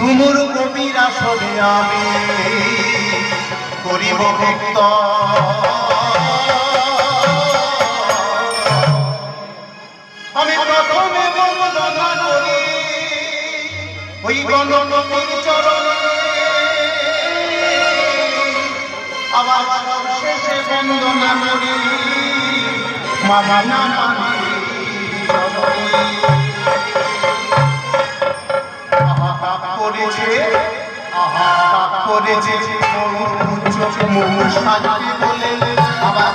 ঝুমুর কবির আসলে আমি করিব ভক্ত। আমি প্রথমে বন্দনা করি ওই গণপতির চরণে, আবার শেষে বন্দনা করি মামা নামানি চরণে। করেছে আহা করেছে মুখ সাজি বলে আবার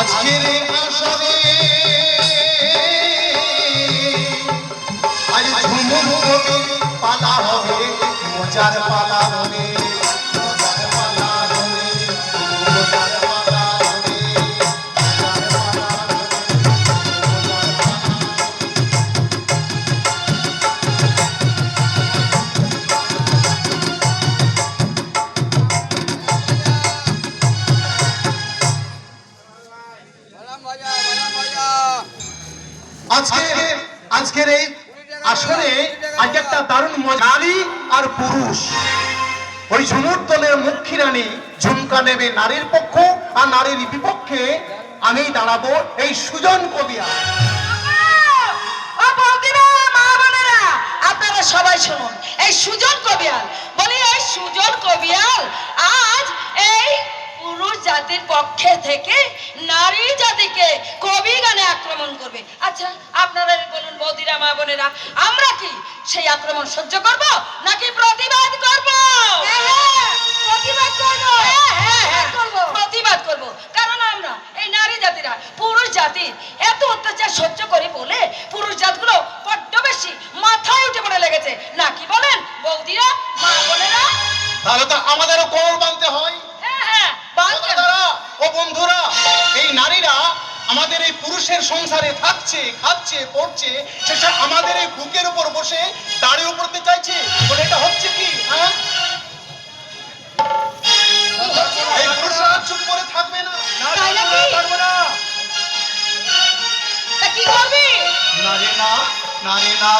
আজকের আসরে আজ ঝুমুর কবির পালা হবে, মজার পালা হবে, মজার পালা হবে, মজার পালা হবে। আজকের এই আসরে আজ একটা দারুণ মজা। নারী আর পুরুষ, ওই ঝুমুর দলের মুখ্যী রানী ঝুমকা নেবে নারীর পক্ষ, আর নারীর বিপক্ষে আমি দাঁড়াবো এই সুজন কবিয়া। আপনারা সবাই শুনুন, এই সুজন কবিয়াল বলি, এই সুজন কবিয়াল আজ এই পুরুষ জাতির পক্ষে থেকে নারী জাতিকে কবি গানে আক্রমণ করবে। আচ্ছা আপনারা বলুন বৌদিরা, মা বোনেরা, আমরা কি সেই আক্রমণ সহ্য করব নাকি প্রতিবাদ করব? প্রতিবাদ করব, প্রতিবাদ করব। কারণ আমরা এই নারী জাতিরা পুরুষ জাতির এত অত্যাচার সহ্য করি বলে পুরুষ জাতগুলো বড্ড বেশি মাথায় উঠে পড়ে লেগেছে, নাকি বলেন বৌদিরা, মা বোনেরা? তাহলে তো আমাদেরও কোমর বাঁধতে হয়। ও বন্ধুরা, এই নারীরা আমাদের এই পুরুষের সংসারে থাকছে, খাচ্ছে, পড়ছে, শেষে আমাদের এই বুকের উপর বসে দাড়ি উপরতে চাইছে। বলে এটা হচ্ছে কি? হ্যাঁ, এই পুরুষরা চুপ করে থাকবে না। কি করবি? নারী না, নারী না,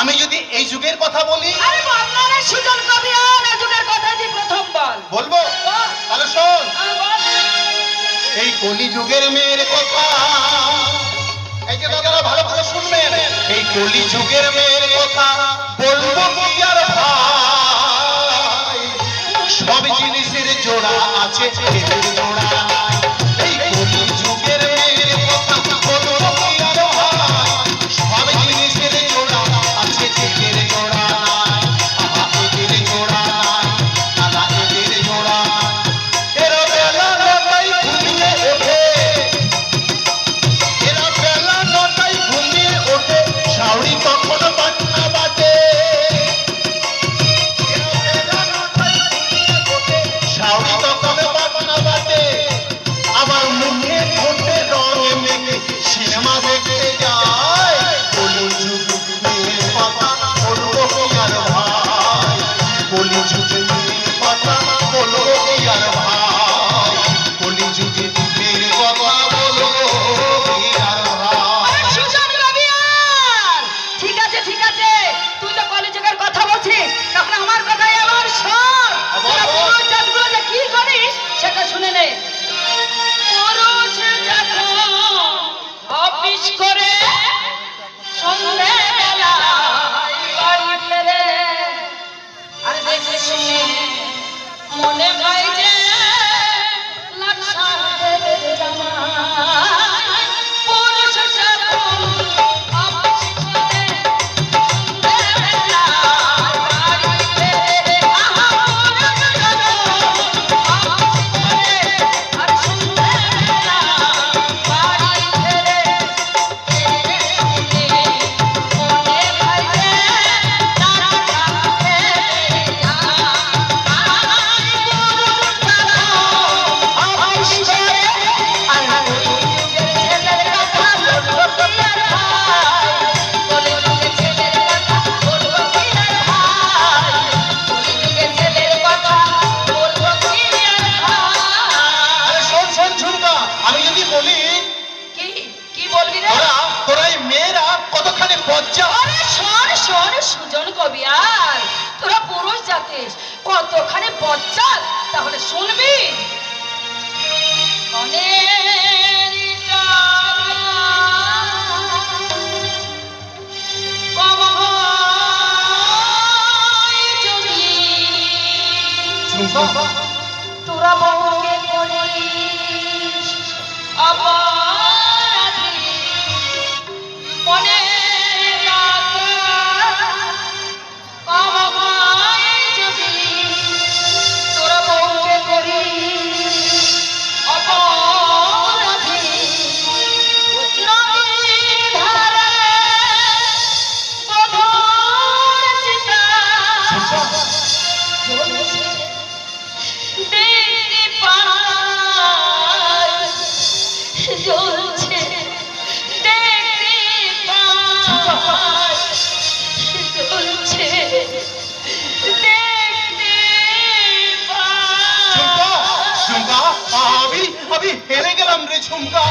আমি যদি এই যুগের কথা বলি, সুজন কবিয়াল এই যুগের কথা দি প্রথম বলবো, তাহলে শোন। এই কলি যুগের মেয়ের কথা, এই যে দাদারা ভালো ভালো শুনবেন, এই কলি যুগের মেয়ের কথা বলবো কি আর ভাই, সব জিনিসের জোড়া আছে, জোড়া। এই কলি যুগের মেয়ের কথা বলবো কি আর ভাই, সব জিনিসের জোড়া আছে, জোড়া। আরে শোন শোন ঝুমকা, আমি যদি বলি কি কি বলবি রে? তোরা এই মেয়েরা কতখানি বজ্জা। আরে শোন শোন সুজন কবিয়াল, তোরা পুরুষ জাতিস কতখানি বজ্জাল, তাহলে শুনবি। কনের টাকা কম হয় যদি, ঝুমকা, তোরা বউকে করিস অপরাধী। মনে রাখা কম হয় যদি, তোরা বউকে করিস অপরাধী। নদীর ধারে বধূর চিতা জ্বলছে, দেখতে পাই জ্বলছে, দেখতে পাই জ্বলছে, দেখতে ঝুমকা, পাই। ঝুমকা, আমি হেরে গেলাম রে ঝুমকা,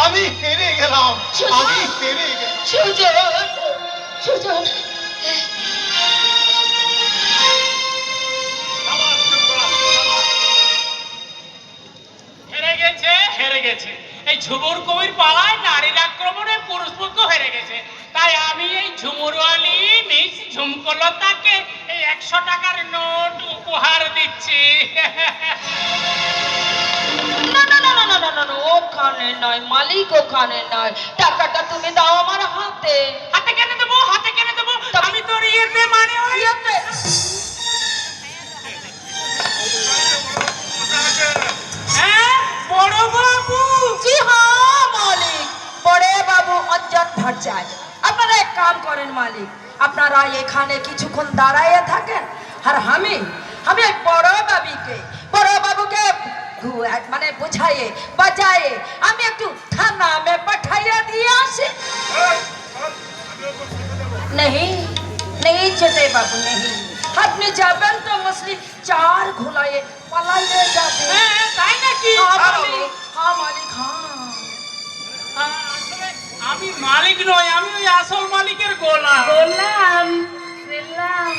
আমি হেরে গেলাম, আমি হেরে গেলাম। সুজন সুজন হেরে গেছে, হেরে গেছে। এই ঝুমুর কবির পালায় নারীর আক্রমণে পুরুষ পক্ষ হেরে গেছে। তাই আমি এই ঝুমুরওয়ালি মিস ঝুমকলতাকে এই 100 টাকার নোট উপহার দিচ্ছি। না না না না না না না না, ওখানে নয় মালিক, ওখানে নয়, টাকাটা তুমি দাও আমার হাতে। হাতে কেন দেবো, হাতে কেন দেবো? আমি তোর ইয়েতে মানে ওই ইয়েতে। হ্যাঁ বড় বাবু। জি হ্যাঁ মালিক, বড়ে বাবু অঞ্জন ভট্টাচার্য। আপনারা এক কাম করেন মালিক, আপনারা এখানে কিছুক্ষণ দাঁড়াইয়ে থাকেন, আর আমি এক বড় বাবুকে মানে বুঝাইয়ে বাজায়ে আমি একটু থানা মে পাঠাইয়া দিয়ে আসি। नहीं नहीं যেতে বাবু নেই, আপনি যাবেন তো মছলি চার ঘোলায়ে পালাইয়ে যাবে। হ্যাঁ তাই নাকি? हाँ मालिक, हाँ मालिक, हाँ। আসলে আমি মালিক নই, আমি ওই আসল মালিকের গোলাম। गोलाम सलाम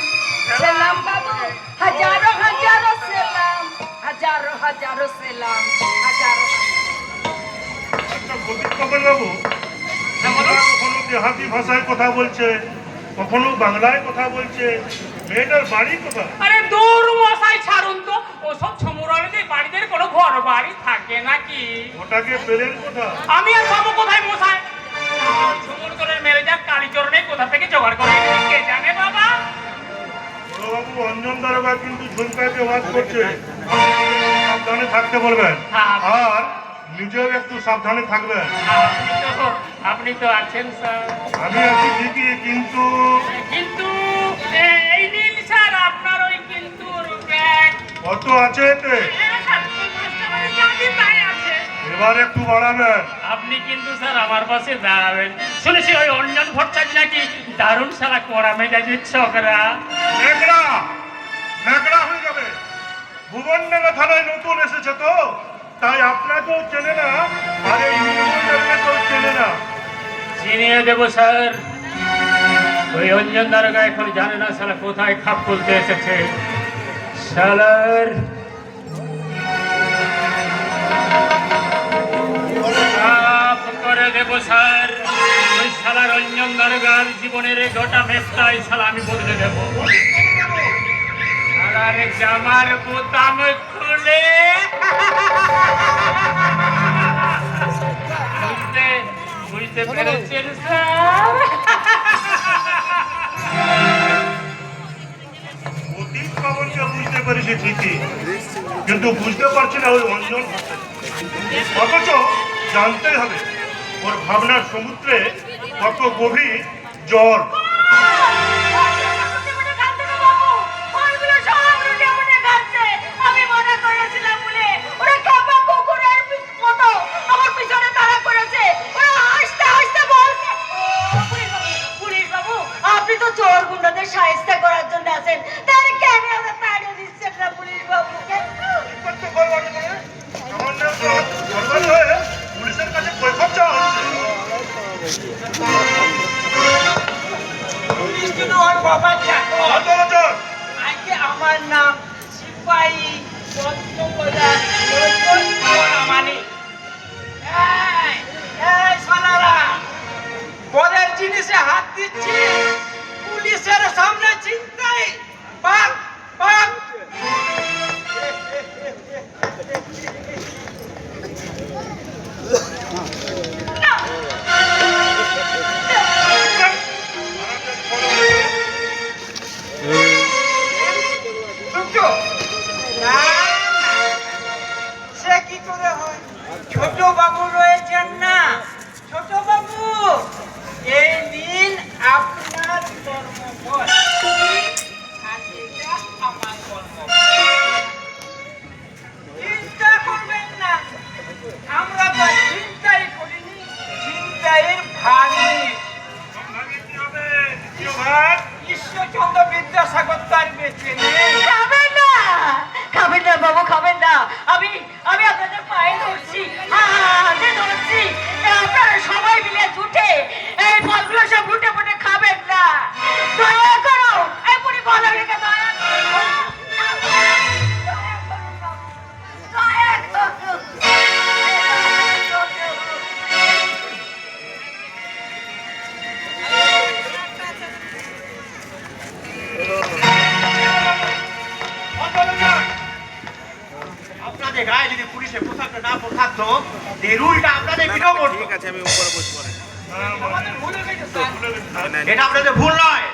सलाम बाबू, हजारों हजारों सलाम, हजारों हजारों सलाम, हजारों। আচ্ছা কবির বাবু, আমরা কখনো দেহাতি ভাষায় কথা বলছে, কখনো বাংলায় কথা বলছে, মেয়েটার বাড়ি কোথায়? আরে দূর মশাই ছাড়ুন তো, ওসব ঝুমুরওয়ালিদের বাড়িদের কোনো ঘর বাড়ি থাকে নাকি? ওটাকে পেলেন কোথায়? আমি আর পাবো কোথায় মশাই? ঝুমুর করে মেরে যাক কালীচরণে কোথা থেকে জোগাড় করে এনেছি কে জানে বাবা। বড়বাবু অঞ্জন দারোগা কিন্তু ঝুমকাকে ওয়াজ করছে, সাবধানে থাকতে বলবেন, হ্যাঁ। আর নিজেও একটু সাবধানে থাকবেন। আপনি তো আছেন স্যার। আমি আছি ঠিকই, কিন্তু কিন্তু এই নিন স্যার আপনার ওই কিন্তু ব্যাগ। কত আছে এতে? হ্যাঁ, স্যার, ওই মাস্টারবাড়ি যা দিন তাই আছে। এবার একটু বাড়াবেন। আপনি কিন্তু স্যার আমার পাশে দাঁড়াবেন। শুনেছি ওই অঞ্জন ভট্টাচার্য নাকি দারুণ সারা কড়া মেজাজের ছোকরা। ন্যাকড়া ন্যাকড়া হয়ে যাবে। ভুবনডাঙ্গা থানায় নতুন এসেছে তো, তাই আপনাকেও চেনে না, আর এই নির্মলটাকেও চেনে না। চিনিয়ে দেবো স্যার। ওই অঞ্জন দারোগা এখন জানে না শালা কোথায় খাপ খুলতে এসেছে। শালার মাফ করে দেবো স্যার। ওই শালার অঞ্জন দারোগার জীবনের গোটা মেপটাই শালা আমি বদলে দেবো। শালার জামার বোতাম খুলে কিন্তু বুঝতে পারছি না ওই অঞ্জন ঘটে। অথচ জানতে হবে ওর ভাবনার সমুদ্রে কত গভীর জল। আপনি তো চোর গুন্ডাদের সাহায্য করার জন্য আছেন, তাহলে কেন আমরা পাঠিয়ে দিচ্ছেন না পুলিশ বাবুকে? পুলিশের কাছে কৈফত চাওয়া হচ্ছে। আমার নাম সিপাহী মানে পরের জিনিসে হাত দিচ্ছি, পুলিশের সামনে চিন্তাই পাক পাক। সে কি করে হয়? ছোট বাবু রয়েছেন না, ছোট বাবু এই দিন আপনার কর্মফল, আর এটা আমার কর্মফল। চিন্তা করবেন না, আমরা তো চিন্তাই করিনি, চিন্তায়ের ভাঙি। ঈশ্বরচন্দ্র বিদ্যাসাগর তার বেঁচে নেই। খাবেন না, খাবেন না বাবু, খাবেন না। আমি আমি আপনাদের পায়ে ধরছি, হাতে ধরছি, আপনারা সবাই মিলে জুটে এই ফলগুলো সব ফুটে ফুটে খাবেন না। দয়া করো, এই পুরি ভালো রেখে দয়া করো। দয়া করো। আপনাদের গায়ে যদি পুলিশের পোশাকটা না থাকতো, এই রুলটা আপনাদের বিনা করতো। ঠিক আছে, আমি উপরে বসে পড়ে। এটা আপনাদের ভুল নয়,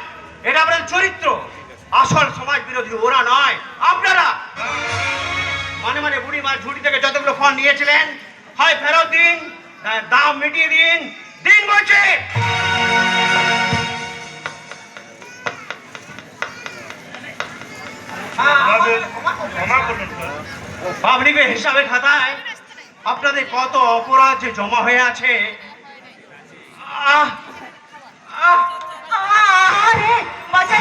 এটা আপনাদের চরিত্র। আসল সমাজ বিরোধী ওরা নয়, আপনারা। মানে মানে বুড়ি মার ঝুড়ি থেকে যতগুলো ফল নিয়েছিলেন, হয় ফেরত দিন, দাম মিটিয়ে দিন, দিন বলছে। ক্ষমা করুন স্যার। পাবলিক হিসাবে খাতায় আপনাদের কত অপরাধ যে জমা হয়ে আছে। আহ আহ আরে বাঁচা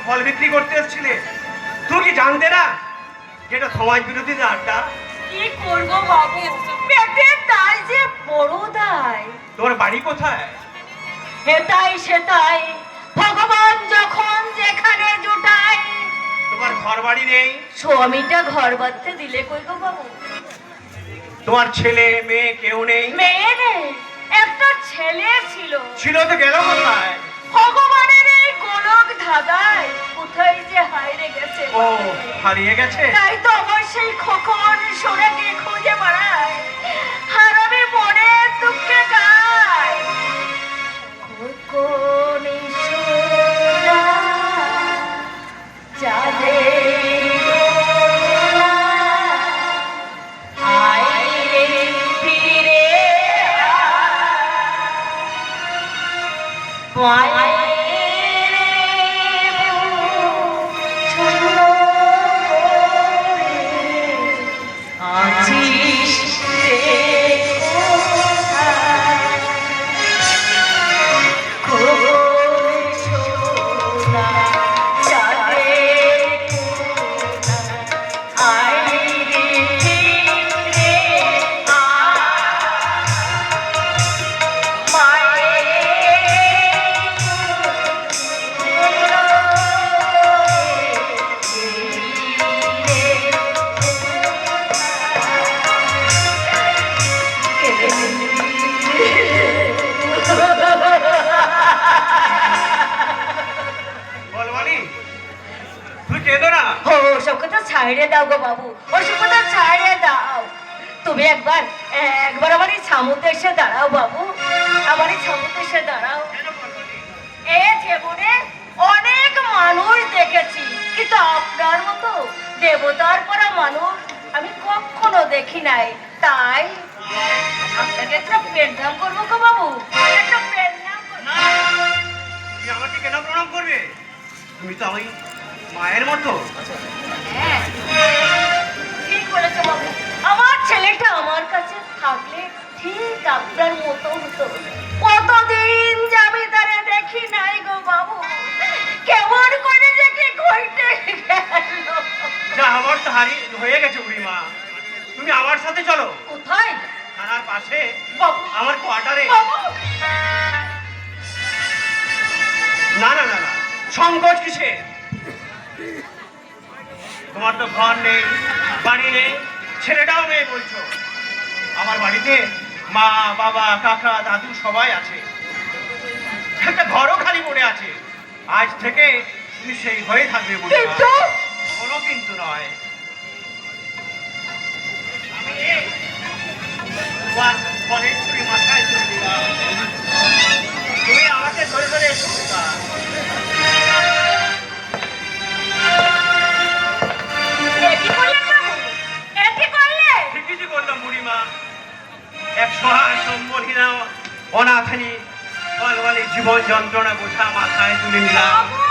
ফল বিক্রি করতে এসেছিলে, তুই কি জানতে না যেটা সমাজ বিরোধীদের আড্ডা? কি করবো বাবু, পেটের দায় যে বড় দায়। তোমার বাড়ি কোথায়? এটাই সেটাই, ভগবান যখন যেখানে জুটায়। তোমার ঘর বাড়ি নেই? স্বামীটা ঘর বাঁধতে দিলে কই গো বাবু? তোমার ছেলে মেয়ে কেউ নেই? মেয়ে নেই, একটা ছেলে ছিল। ছিল তো গেল কোথায়? ভগবানের এই গোলক ধাঁধায় কোথায় যে হারিয়ে গেছে। ও হারিয়ে গেছে? তাই তো আমার সেই খোকন সোনাকে খুঁজে বেড়ায়, আর আমি মনে দুঃখে গাই, খোকন সোনা চাঁদের গোলা, আয় রে ফিরে আয়। আছিস তুই কেঁদো না। ও ওসব কথা ছাড়িয়ে দাও গো বাবু, ওসব কথা ছাড়িয়ে দাও। তুমি একবার আমার এই ছামুতে এসে দাঁড়াও বাবু, আমার এই ছামুতে এসে দাঁড়াও। এ জীবনে অনেক মানুষ দেখেছি, কিন্তু আপনার মতো দেবতার পরা মানুষ আমি কখনো দেখি নাই। তাই আপনাকে একটা প্রণাম করবো গো বাবু, একটা প্রণাম করবো। তুই আমাকে কেন প্রণাম করবে? তুমি তো আমি মায়ের মতো। হ্যাঁ, ঠিক বলেছো বাবু, আমার ছেলেটা আমার কাছে থাকলে ঠিক আপনার মতো হতো। কতদিন জমিদারে দেখি নাই গো বাবু, কেমন করে দেখি ঘুরতে গেল। যা আমার তো হয়ে গেছে বুড়িমা, তুমি আমার সাথে চলো। কোথায় থানার পাশে বাবু? আমার কোয়ার্টারে। বাবু, না না না না, সংকোচ কিসে? তোমার তো ঘর নেই, বাড়ি নেই, ছেলেটাও নেই বলছো। আমার বাড়িতে মা বাবা কাকা দাদু সবাই আছে, একটা ঘরও খালি পড়ে আছে। আজ থেকে তুমি সেই হয়ে থাকবে বুড়িমা। কিন্তু কোনো কিন্তু নয়। আমি তোমার ফলের ছুরি মাথায় তুলে দিলাম, তুমি আমাকে ধরে ধরে এসো বুড়িমা। এটি করলেন বাবু, এটি করলেন? ঠিকই করলাম বুড়িমা। এক সহায় সম্বলহীনা অনাথিনী বলবলি জীবন যন্ত্রণা বোঝা মাথায় তুলে নিলাম। বাবু,